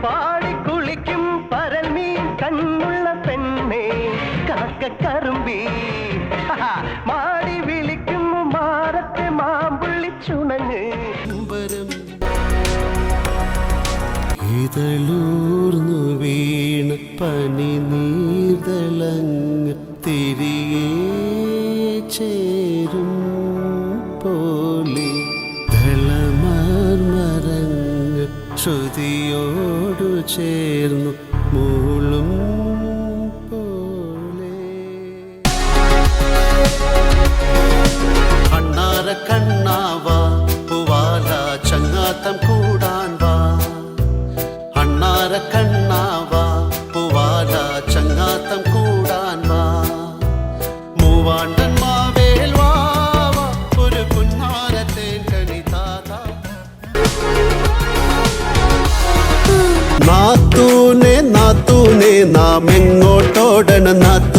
പാടി കുളിക്കും പരൽ മീൻ കണ്ണുള്ള പെണ്ണേ കാക്കക്കറുമ്പി മാടി വിളിക്കുന്നു മാറത്തെ മാമ്പുള്ളിച്ചുണങ്ങ് ഇതളൂർന്നു വീണ പനി നീർതളങ്ങ് തിരികെ ചേരും പോലെ ദളമാർമരങ്ങ് ശ്രുതിയോടു ചേർന്നു മൂളും പോലെ കണ്ണാര കണ്ണാവാ പൂവാല ചങ്ങാത്തം കൂടാൻ വാ അണ്ണാര കണ്ണാവാ പൂവാല ചങ്ങാത്തം കൂടാൻ വാ മൂവാണ്ടൻ മാവേൽ വാവ ഒരു പുന്നാരത്തേൻ കണി താതാ നാത്തൂനെ നാത്തൂനെ നാം എങ്ങോട്ടോടണം നാത്തൂനെ